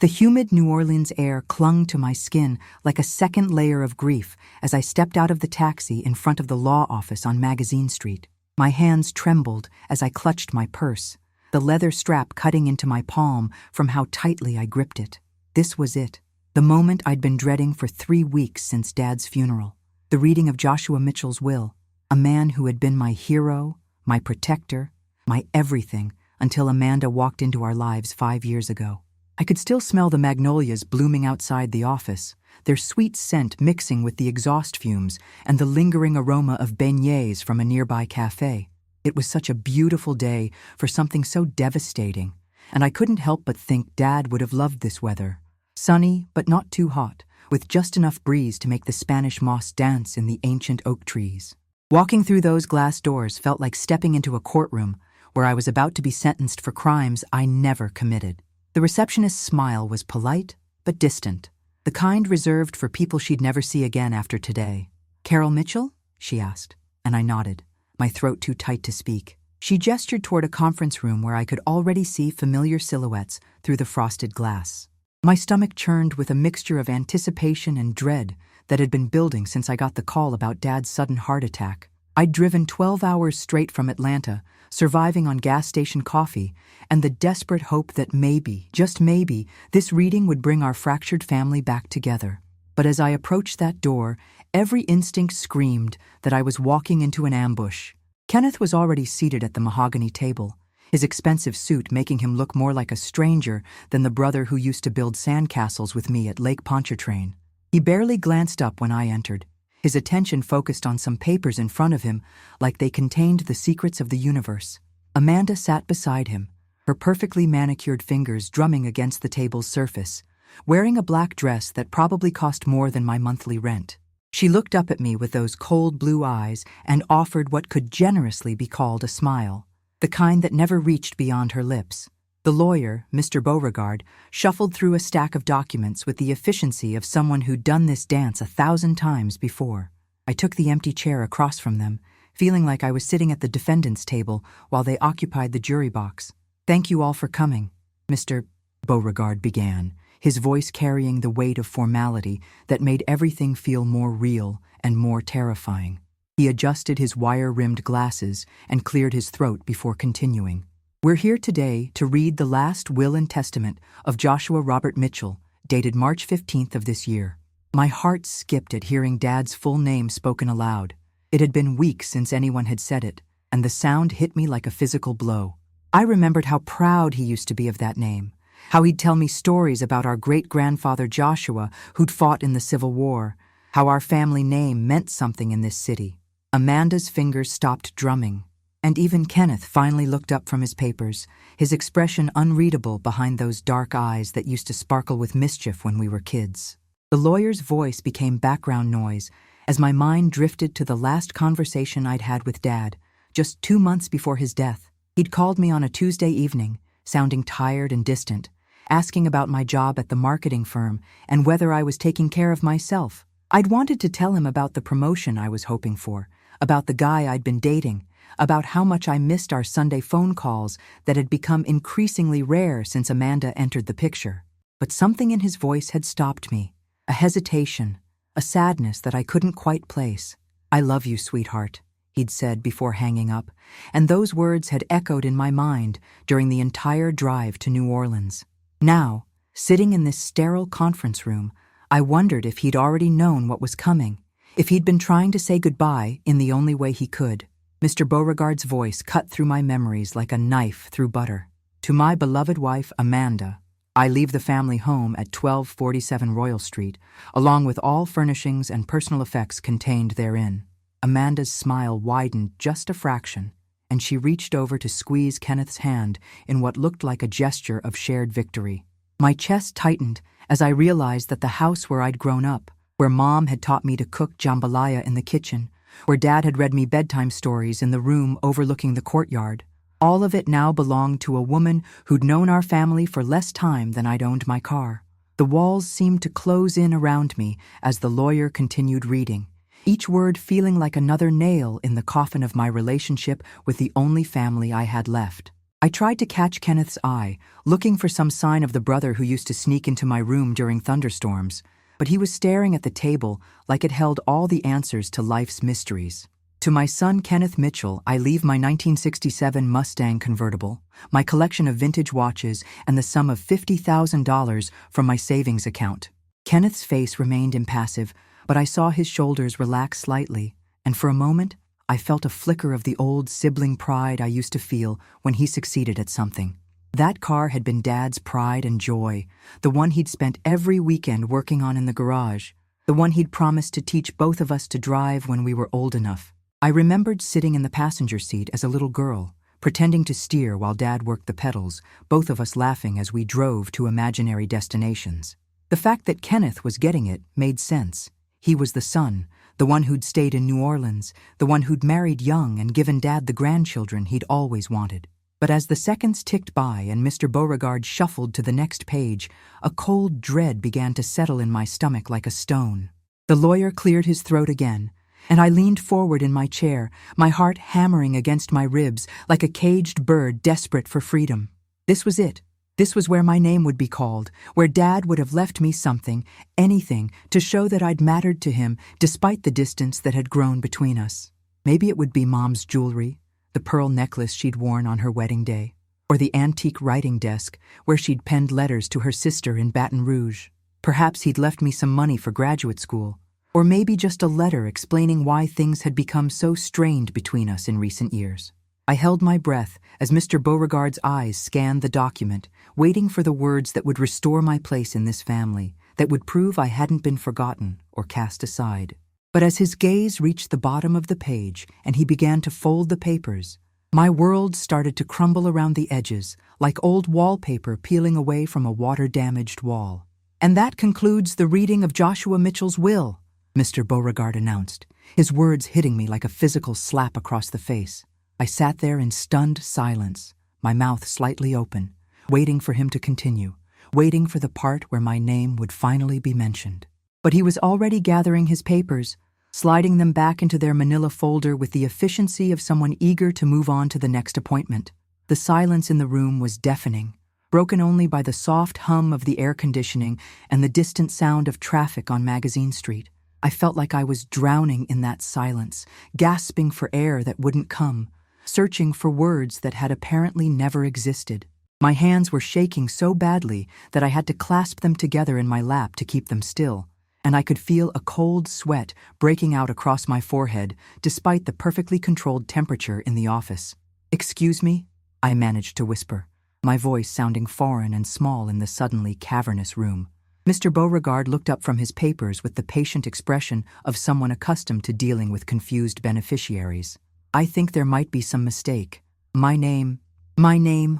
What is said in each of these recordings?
The humid New Orleans air clung to my skin like a second layer of grief as I stepped out of the taxi in front of the law office on Magazine Street. My hands trembled as I clutched my purse, the leather strap cutting into my palm from how tightly I gripped it. This was it, the moment I'd been dreading for 3 weeks since Dad's funeral. The reading of Joshua Mitchell's will, a man who had been my hero, my protector, my everything, until Amanda walked into our lives 5 years ago. I could still smell the magnolias blooming outside the office, their sweet scent mixing with the exhaust fumes and the lingering aroma of beignets from a nearby cafe. It was such a beautiful day for something so devastating, and I couldn't help but think Dad would have loved this weather. Sunny, but not too hot, with just enough breeze to make the Spanish moss dance in the ancient oak trees. Walking through those glass doors felt like stepping into a courtroom where I was about to be sentenced for crimes I never committed. The receptionist's smile was polite, but distant, the kind reserved for people she'd never see again after today. "Carol Mitchell?" she asked, and I nodded, my throat too tight to speak. She gestured toward a conference room where I could already see familiar silhouettes through the frosted glass. My stomach churned with a mixture of anticipation and dread that had been building since I got the call about Dad's sudden heart attack. I'd driven 12 hours straight from Atlanta, surviving on gas station coffee, and the desperate hope that maybe, just maybe, this reading would bring our fractured family back together. But as I approached that door, every instinct screamed that I was walking into an ambush. Kenneth was already seated at the mahogany table, his expensive suit making him look more like a stranger than the brother who used to build sandcastles with me at Lake Pontchartrain. He barely glanced up when I entered, his attention focused on some papers in front of him like they contained the secrets of the universe. Amanda sat beside him, her perfectly manicured fingers drumming against the table's surface, wearing a black dress that probably cost more than my monthly rent. She looked up at me with those cold blue eyes and offered what could generously be called a smile, the kind that never reached beyond her lips. The lawyer, Mr. Beauregard, shuffled through a stack of documents with the efficiency of someone who'd done this dance 1,000 times before. I took the empty chair across from them, feeling like I was sitting at the defendant's table while they occupied the jury box. "Thank you all for coming," Mr. Beauregard began, his voice carrying the weight of formality that made everything feel more real and more terrifying. He adjusted his wire-rimmed glasses and cleared his throat before continuing. "We're here today to read the last will and testament of Joshua Robert Mitchell, dated March 15th of this year." My heart skipped at hearing Dad's full name spoken aloud. It had been weeks since anyone had said it, and the sound hit me like a physical blow. I remembered how proud he used to be of that name, how he'd tell me stories about our great-grandfather Joshua who'd fought in the Civil War, how our family name meant something in this city. Amanda's fingers stopped drumming, and even Kenneth finally looked up from his papers, his expression unreadable behind those dark eyes that used to sparkle with mischief when we were kids. The lawyer's voice became background noise as my mind drifted to the last conversation I'd had with Dad, just 2 months before his death. He'd called me on a Tuesday evening, sounding tired and distant, asking about my job at the marketing firm and whether I was taking care of myself. I'd wanted to tell him about the promotion I was hoping for, about the guy I'd been dating, about how much I missed our Sunday phone calls that had become increasingly rare since Amanda entered the picture. But something in his voice had stopped me, a hesitation, a sadness that I couldn't quite place. "I love you, sweetheart," he'd said before hanging up, and those words had echoed in my mind during the entire drive to New Orleans. Now, sitting in this sterile conference room, I wondered if he'd already known what was coming, if he'd been trying to say goodbye in the only way he could. Mr. Beauregard's voice cut through my memories like a knife through butter. "To my beloved wife, Amanda, I leave the family home at 1247 Royal Street, along with all furnishings and personal effects contained therein." Amanda's smile widened just a fraction, and she reached over to squeeze Kenneth's hand in what looked like a gesture of shared victory. My chest tightened as I realized that the house where I'd grown up, where Mom had taught me to cook jambalaya in the kitchen, where Dad had read me bedtime stories in the room overlooking the courtyard, all of it now belonged to a woman who'd known our family for less time than I'd owned my car. The walls seemed to close in around me as the lawyer continued reading, each word feeling like another nail in the coffin of my relationship with the only family I had left. I tried to catch Kenneth's eye, looking for some sign of the brother who used to sneak into my room during thunderstorms, but he was staring at the table like it held all the answers to life's mysteries. To my son Kenneth Mitchell, I leave my 1967 Mustang convertible, my collection of vintage watches, and the sum of $50,000 from my savings account. Kenneth's face remained impassive, but I saw his shoulders relax slightly, and for a moment, I felt a flicker of the old sibling pride I used to feel when he succeeded at something. That car had been Dad's pride and joy, the one he'd spent every weekend working on in the garage, the one he'd promised to teach both of us to drive when we were old enough. I remembered sitting in the passenger seat as a little girl, pretending to steer while Dad worked the pedals, both of us laughing as we drove to imaginary destinations. The fact that Kenneth was getting it made sense. He was the son, the one who'd stayed in New Orleans, the one who'd married young and given Dad the grandchildren he'd always wanted. But as the seconds ticked by and Mr. Beauregard shuffled to the next page, a cold dread began to settle in my stomach like a stone. The lawyer cleared his throat again, and I leaned forward in my chair, my heart hammering against my ribs like a caged bird desperate for freedom. This was it. This was where my name would be called, where Dad would have left me something, anything, to show that I'd mattered to him despite the distance that had grown between us. Maybe it would be Mom's jewelry, the pearl necklace she'd worn on her wedding day, or the antique writing desk where she'd penned letters to her sister in Baton Rouge. Perhaps he'd left me some money for graduate school, or maybe just a letter explaining why things had become so strained between us in recent years. I held my breath as Mr. Beauregard's eyes scanned the document, waiting for the words that would restore my place in this family, that would prove I hadn't been forgotten or cast aside. But as his gaze reached the bottom of the page and he began to fold the papers, my world started to crumble around the edges, like old wallpaper peeling away from a water-damaged wall. "And that concludes the reading of Joshua Mitchell's will," Mr. Beauregard announced, his words hitting me like a physical slap across the face. I sat there in stunned silence, my mouth slightly open, waiting for him to continue, waiting for the part where my name would finally be mentioned. But he was already gathering his papers, sliding them back into their manila folder with the efficiency of someone eager to move on to the next appointment. The silence in the room was deafening, broken only by the soft hum of the air conditioning and the distant sound of traffic on Magazine Street. I felt like I was drowning in that silence, gasping for air that wouldn't come, searching for words that had apparently never existed. My hands were shaking so badly that I had to clasp them together in my lap to keep them still, and I could feel a cold sweat breaking out across my forehead despite the perfectly controlled temperature in the office. "Excuse me?" I managed to whisper, my voice sounding foreign and small in the suddenly cavernous room. Mr. Beauregard looked up from his papers with the patient expression of someone accustomed to dealing with confused beneficiaries. "I think there might be some mistake. My name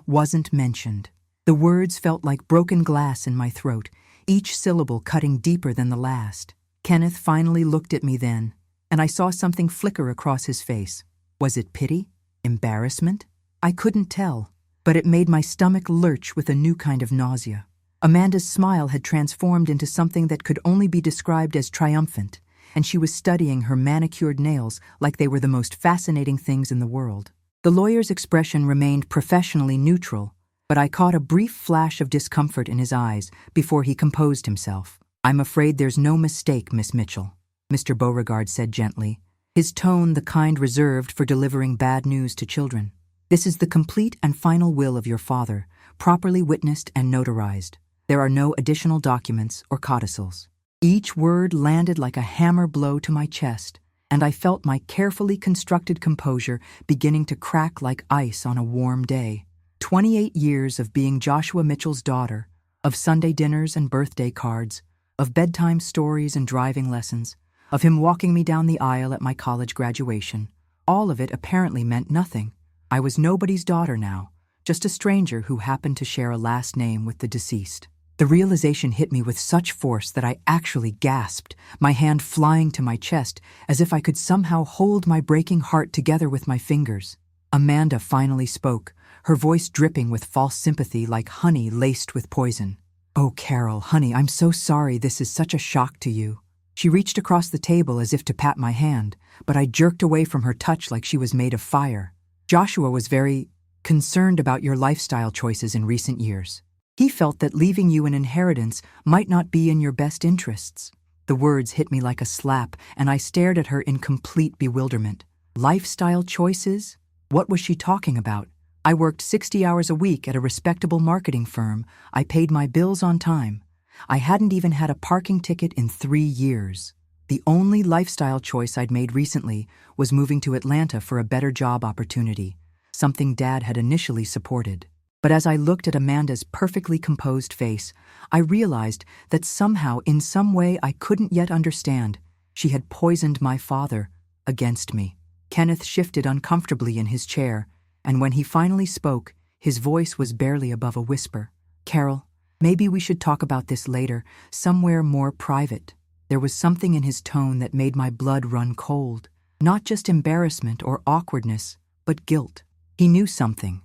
wasn't mentioned." The words felt like broken glass in my throat, each syllable cutting deeper than the last. Kenneth finally looked at me then, and I saw something flicker across his face. Was it pity? Embarrassment? I couldn't tell, but it made my stomach lurch with a new kind of nausea. Amanda's smile had transformed into something that could only be described as triumphant, and she was studying her manicured nails like they were the most fascinating things in the world. The lawyer's expression remained professionally neutral, but I caught a brief flash of discomfort in his eyes before he composed himself. "I'm afraid there's no mistake, Miss Mitchell," Mr. Beauregard said gently, his tone the kind reserved for delivering bad news to children. "This is the complete and final will of your father, properly witnessed and notarized. There are no additional documents or codicils." Each word landed like a hammer blow to my chest, and I felt my carefully constructed composure beginning to crack like ice on a warm day. 28 years of being Joshua Mitchell's daughter, of Sunday dinners and birthday cards, of bedtime stories and driving lessons, of him walking me down the aisle at my college graduation. All of it apparently meant nothing. I was nobody's daughter now, just a stranger who happened to share a last name with the deceased. The realization hit me with such force that I actually gasped, my hand flying to my chest as if I could somehow hold my breaking heart together with my fingers. Amanda finally spoke, her voice dripping with false sympathy like honey laced with poison. "Oh, Carol, honey, I'm so sorry this is such a shock to you." She reached across the table as if to pat my hand, but I jerked away from her touch like she was made of fire. "Joshua was very concerned about your lifestyle choices in recent years. He felt that leaving you an inheritance might not be in your best interests. The words hit me like a slap, and I stared at her in complete bewilderment. Lifestyle choices? What was she talking about? I worked 60 hours a week at a respectable marketing firm. I paid my bills on time. I hadn't even had a parking ticket in 3 years. The only lifestyle choice I'd made recently was moving to Atlanta for a better job opportunity, something Dad had initially supported. But as I looked at Amanda's perfectly composed face, I realized that somehow, in some way I couldn't yet understand, she had poisoned my father against me. Kenneth shifted uncomfortably in his chair, and when he finally spoke, his voice was barely above a whisper. "Carol, maybe we should talk about this later, somewhere more private." There was something in his tone that made my blood run cold. Not just embarrassment or awkwardness, but guilt. He knew something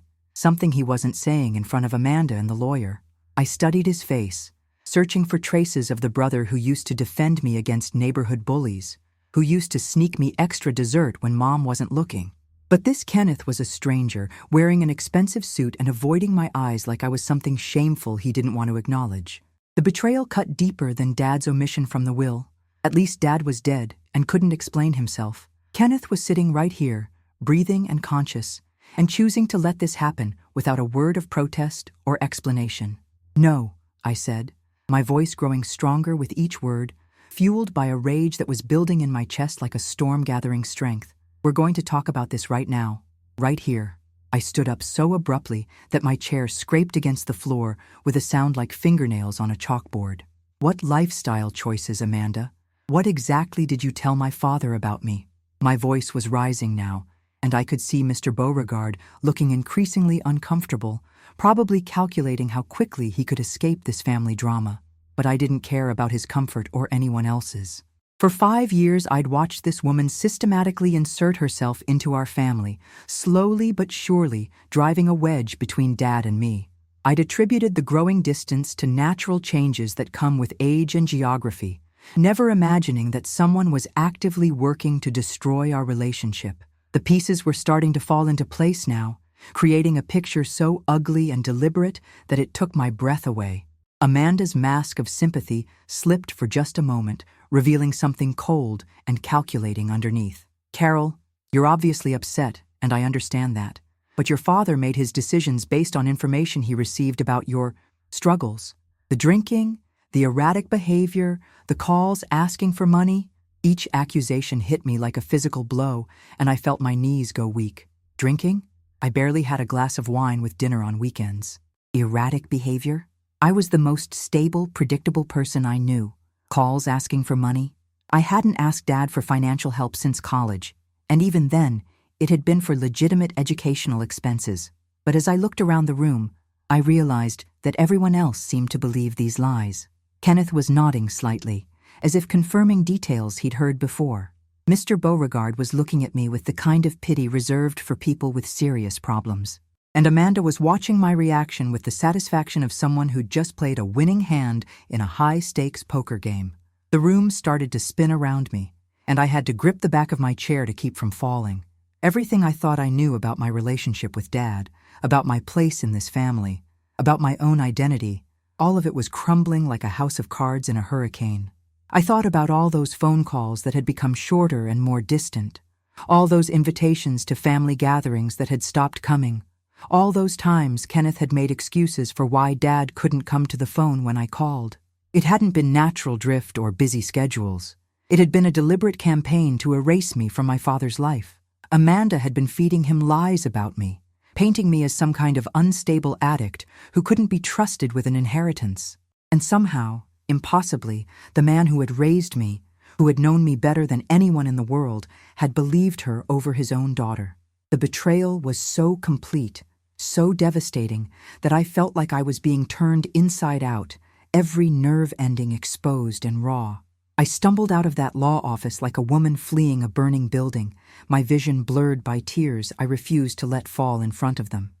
he wasn't saying in front of Amanda and the lawyer. I studied his face, searching for traces of the brother who used to defend me against neighborhood bullies, who used to sneak me extra dessert when Mom wasn't looking. But this Kenneth was a stranger, wearing an expensive suit and avoiding my eyes like I was something shameful he didn't want to acknowledge. The betrayal cut deeper than Dad's omission from the will. At least Dad was dead and couldn't explain himself. Kenneth was sitting right here, breathing and conscious, and choosing to let this happen without a word of protest or explanation. "No," I said, my voice growing stronger with each word, fueled by a rage that was building in my chest like a storm gathering strength. "We're going to talk about this right now, right here." I stood up so abruptly that my chair scraped against the floor with a sound like fingernails on a chalkboard. "What lifestyle choices, Amanda? What exactly did you tell my father about me?" My voice was rising now, and I could see Mr. Beauregard looking increasingly uncomfortable, probably calculating how quickly he could escape this family drama. But I didn't care about his comfort or anyone else's. For 5 years, I'd watched this woman systematically insert herself into our family, slowly but surely driving a wedge between Dad and me. I'd attributed the growing distance to natural changes that come with age and geography, never imagining that someone was actively working to destroy our relationship. The pieces were starting to fall into place now, creating a picture so ugly and deliberate that it took my breath away. Amanda's mask of sympathy slipped for just a moment, revealing something cold and calculating underneath. "Carol, you're obviously upset, and I understand that. But your father made his decisions based on information he received about your struggles. The drinking, the erratic behavior, the calls asking for money. Each accusation hit me like a physical blow, and I felt my knees go weak. Drinking? I barely had a glass of wine with dinner on weekends. Erratic behavior? I was the most stable, predictable person I knew. Calls asking for money? I hadn't asked Dad for financial help since college, and even then, it had been for legitimate educational expenses. But as I looked around the room, I realized that everyone else seemed to believe these lies. Kenneth was nodding slightly, as if confirming details he'd heard before. Mr. Beauregard was looking at me with the kind of pity reserved for people with serious problems. And Amanda was watching my reaction with the satisfaction of someone who'd just played a winning hand in a high-stakes poker game. The room started to spin around me, and I had to grip the back of my chair to keep from falling. Everything I thought I knew about my relationship with Dad, about my place in this family, about my own identity, all of it was crumbling like a house of cards in a hurricane. I thought about all those phone calls that had become shorter and more distant, all those invitations to family gatherings that had stopped coming, all those times Kenneth had made excuses for why Dad couldn't come to the phone when I called. It hadn't been natural drift or busy schedules. It had been a deliberate campaign to erase me from my father's life. Amanda had been feeding him lies about me, painting me as some kind of unstable addict who couldn't be trusted with an inheritance. And somehow, impossibly, the man who had raised me, who had known me better than anyone in the world, had believed her over his own daughter. The betrayal was so complete, so devastating, that I felt like I was being turned inside out, every nerve ending exposed and raw. I stumbled out of that law office like a woman fleeing a burning building, my vision blurred by tears I refused to let fall in front of them.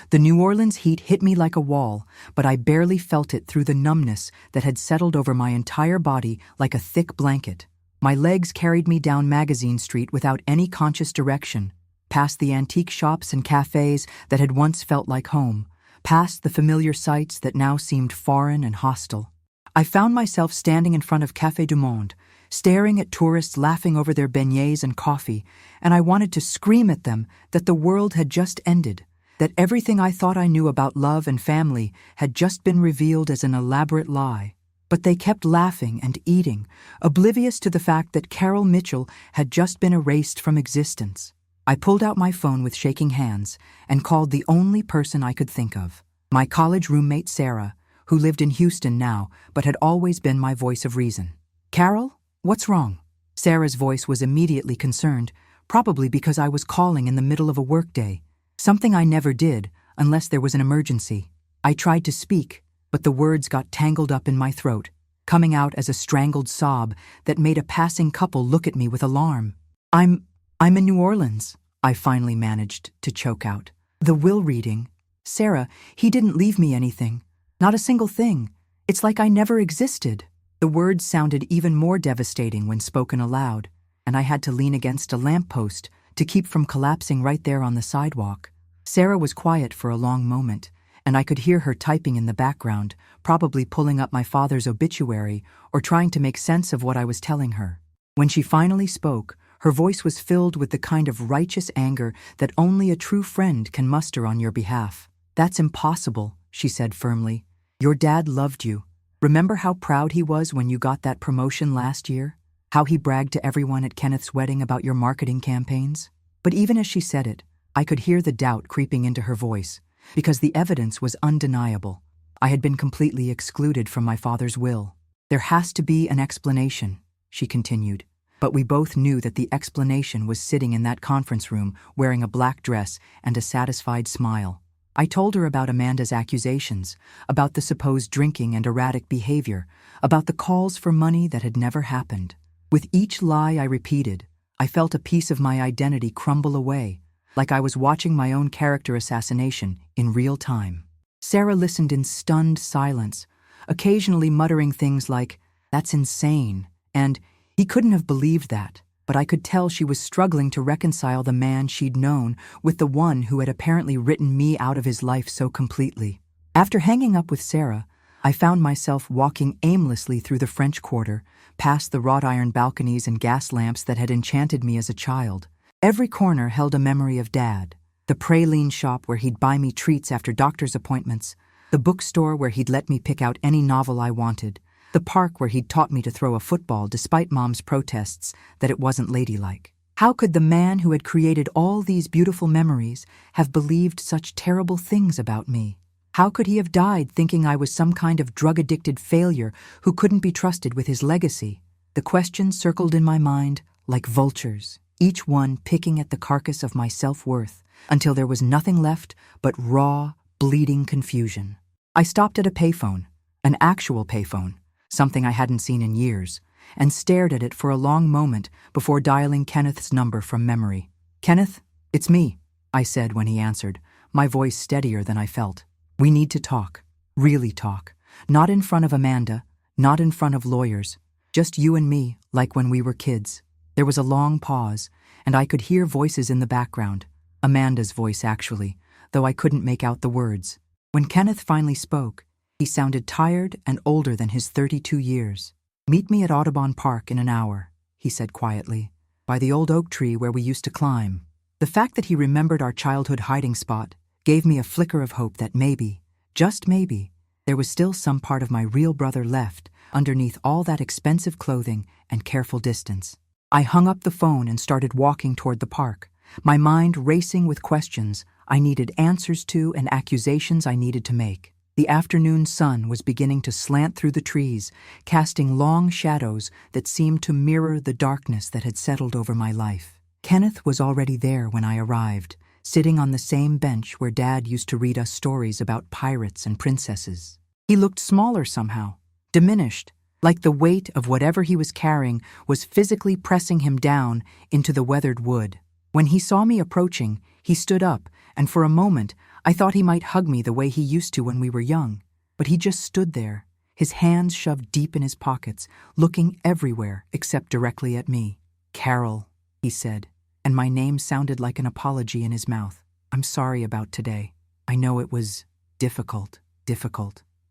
The New Orleans heat hit me like a wall, but I barely felt it through the numbness that had settled over my entire body like a thick blanket. My legs carried me down Magazine Street without any conscious direction, past the antique shops and cafes that had once felt like home, past the familiar sights that now seemed foreign and hostile. I found myself standing in front of Café du Monde, staring at tourists laughing over their beignets and coffee, and I wanted to scream at them that the world had just ended, that everything I thought I knew about love and family had just been revealed as an elaborate lie. But they kept laughing and eating, oblivious to the fact that Carol Mitchell had just been erased from existence. I pulled out my phone with shaking hands and called the only person I could think of, my college roommate Sarah, who lived in Houston now but had always been my voice of reason. "Carol, what's wrong?" Sarah's voice was immediately concerned, probably because I was calling in the middle of a workday, something I never did unless there was an emergency. I tried to speak, but the words got tangled up in my throat, coming out as a strangled sob that made a passing couple look at me with alarm. I'm in New Orleans," I finally managed to choke out. "The will reading. Sarah, he didn't leave me anything. Not a single thing. It's like I never existed." The words sounded even more devastating when spoken aloud, and I had to lean against a lamppost to keep from collapsing right there on the sidewalk. Sarah was quiet for a long moment, and I could hear her typing in the background, probably pulling up my father's obituary or trying to make sense of what I was telling her. When she finally spoke, her voice was filled with the kind of righteous anger that only a true friend can muster on your behalf. "That's impossible," she said firmly. "Your dad loved you. Remember how proud he was when you got that promotion last year? How he bragged to everyone at Kenneth's wedding about your marketing campaigns?" But even as she said it, I could hear the doubt creeping into her voice, because the evidence was undeniable. I had been completely excluded from my father's will. "There has to be an explanation," she continued. But we both knew that the explanation was sitting in that conference room wearing a black dress and a satisfied smile. I told her about Amanda's accusations, about the supposed drinking and erratic behavior, about the calls for money that had never happened. With each lie I repeated, I felt a piece of my identity crumble away, like I was watching my own character assassination in real time. Sarah listened in stunned silence, occasionally muttering things like, "That's insane," and "He couldn't have believed that," but I could tell she was struggling to reconcile the man she'd known with the one who had apparently written me out of his life so completely. After hanging up with Sarah, I found myself walking aimlessly through the French Quarter, past the wrought iron balconies and gas lamps that had enchanted me as a child. Every corner held a memory of Dad. The praline shop where he'd buy me treats after doctor's appointments, the bookstore where he'd let me pick out any novel I wanted, the park where he'd taught me to throw a football despite Mom's protests that it wasn't ladylike. How could the man who had created all these beautiful memories have believed such terrible things about me? How could he have died thinking I was some kind of drug-addicted failure who couldn't be trusted with his legacy? The questions circled in my mind like vultures, each one picking at the carcass of my self-worth until there was nothing left but raw, bleeding confusion. I stopped at a payphone, an actual payphone, something I hadn't seen in years, and stared at it for a long moment before dialing Kenneth's number from memory. "Kenneth, it's me," I said when he answered, my voice steadier than I felt. "We need to talk, really talk, not in front of Amanda, not in front of lawyers, just you and me, like when we were kids." There was a long pause, and I could hear voices in the background, Amanda's voice actually, though I couldn't make out the words. When Kenneth finally spoke, he sounded tired and older than his 32 years. "Meet me at Audubon Park in an hour," he said quietly, "by the old oak tree where we used to climb." The fact that he remembered our childhood hiding spot gave me a flicker of hope that maybe, just maybe, there was still some part of my real brother left underneath all that expensive clothing and careful distance. I hung up the phone and started walking toward the park, my mind racing with questions I needed answers to and accusations I needed to make. The afternoon sun was beginning to slant through the trees, casting long shadows that seemed to mirror the darkness that had settled over my life. Kenneth was already there when I arrived, sitting on the same bench where Dad used to read us stories about pirates and princesses. He looked smaller somehow, diminished, like the weight of whatever he was carrying was physically pressing him down into the weathered wood. When he saw me approaching, he stood up, and for a moment, I thought he might hug me the way he used to when we were young. But he just stood there, his hands shoved deep in his pockets, looking everywhere except directly at me. "Carol," he said, and my name sounded like an apology in his mouth. I'm sorry about today. I know it was difficult.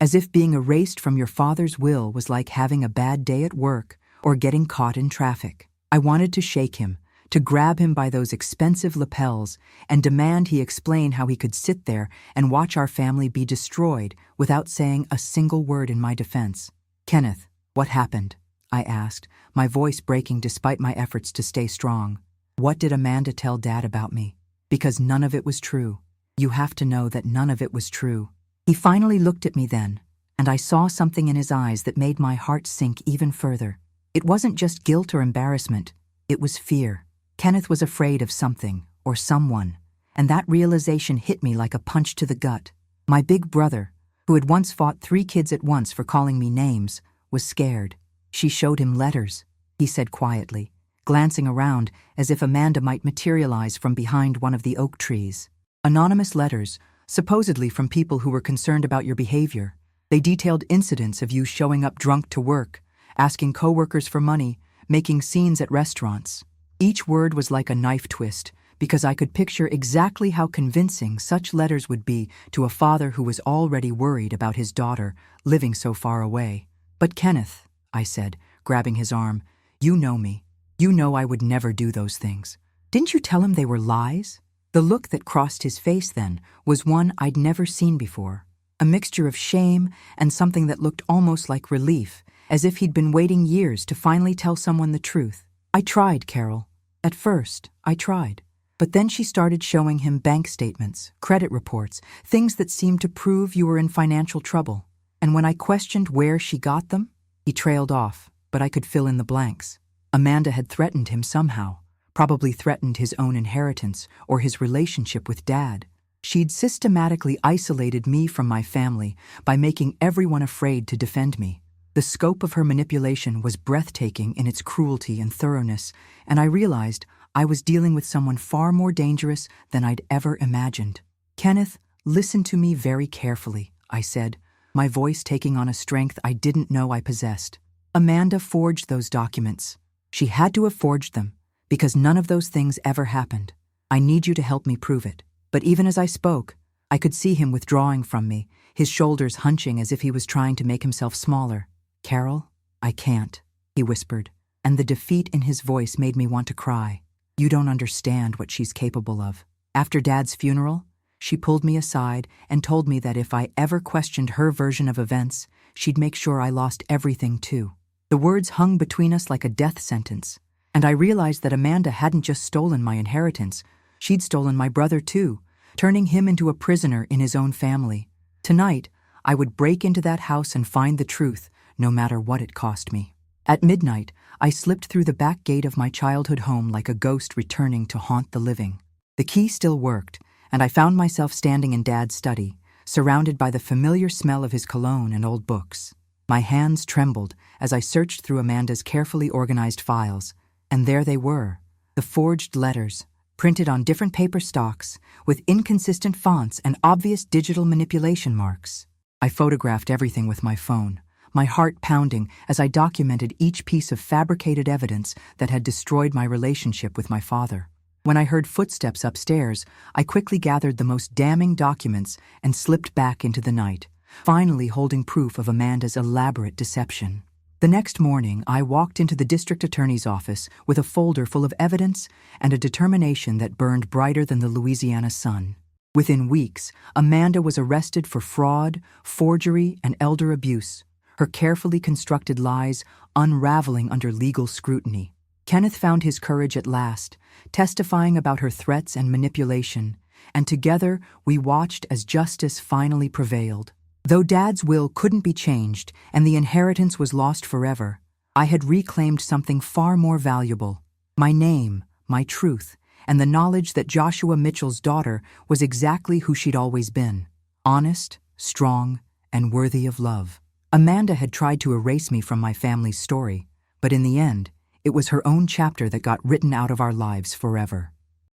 As if being erased from your father's will was like having a bad day at work or getting caught in traffic. I wanted to shake him, to grab him by those expensive lapels and demand he explain how he could sit there and watch our family be destroyed without saying a single word in my defense. Kenneth, what happened? I asked, my voice breaking despite my efforts to stay strong. What did Amanda tell Dad about me? Because none of it was true. You have to know that none of it was true. He finally looked at me then, and I saw something in his eyes that made my heart sink even further. It wasn't just guilt or embarrassment, it was fear. Kenneth was afraid of something, or someone, and that realization hit me like a punch to the gut. My big brother, who had once fought 3 kids at once for calling me names, was scared. She showed him letters, he said quietly, glancing around as if Amanda might materialize from behind one of the oak trees. Anonymous letters, supposedly from people who were concerned about your behavior. They detailed incidents of you showing up drunk to work, asking coworkers for money, making scenes at restaurants. Each word was like a knife twist, because I could picture exactly how convincing such letters would be to a father who was already worried about his daughter living so far away. But Kenneth, I said, grabbing his arm, you know me. You know I would never do those things. Didn't you tell him they were lies? The look that crossed his face then was one I'd never seen before, a mixture of shame and something that looked almost like relief, as if he'd been waiting years to finally tell someone the truth. I tried, Carol. At first, I tried. But then she started showing him bank statements, credit reports, things that seemed to prove you were in financial trouble. And when I questioned where she got them, he trailed off, but I could fill in the blanks. Amanda had threatened him somehow. Probably threatened his own inheritance or his relationship with Dad. She'd systematically isolated me from my family by making everyone afraid to defend me. The scope of her manipulation was breathtaking in its cruelty and thoroughness, and I realized I was dealing with someone far more dangerous than I'd ever imagined. Kenneth, listen to me very carefully, I said, my voice taking on a strength I didn't know I possessed. Amanda forged those documents. She had to have forged them, because none of those things ever happened. I need you to help me prove it. But even as I spoke, I could see him withdrawing from me, his shoulders hunching as if he was trying to make himself smaller. Carol, I can't, he whispered, and the defeat in his voice made me want to cry. You don't understand what she's capable of. After Dad's funeral, she pulled me aside and told me that if I ever questioned her version of events, she'd make sure I lost everything too. The words hung between us like a death sentence. And I realized that Amanda hadn't just stolen my inheritance, she'd stolen my brother too, turning him into a prisoner in his own family. Tonight, I would break into that house and find the truth, no matter what it cost me. At midnight, I slipped through the back gate of my childhood home like a ghost returning to haunt the living. The key still worked, and I found myself standing in Dad's study, surrounded by the familiar smell of his cologne and old books. My hands trembled as I searched through Amanda's carefully organized files. And there they were, the forged letters, printed on different paper stocks, with inconsistent fonts and obvious digital manipulation marks. I photographed everything with my phone, my heart pounding as I documented each piece of fabricated evidence that had destroyed my relationship with my father. When I heard footsteps upstairs, I quickly gathered the most damning documents and slipped back into the night, finally holding proof of Amanda's elaborate deception. The next morning, I walked into the district attorney's office with a folder full of evidence and a determination that burned brighter than the Louisiana sun. Within weeks, Amanda was arrested for fraud, forgery, and elder abuse, her carefully constructed lies unraveling under legal scrutiny. Kenneth found his courage at last, testifying about her threats and manipulation, and together we watched as justice finally prevailed. Though Dad's will couldn't be changed and the inheritance was lost forever, I had reclaimed something far more valuable: my name, my truth, and the knowledge that Joshua Mitchell's daughter was exactly who she'd always been: honest, strong, and worthy of love. Amanda had tried to erase me from my family's story, but in the end, it was her own chapter that got written out of our lives forever.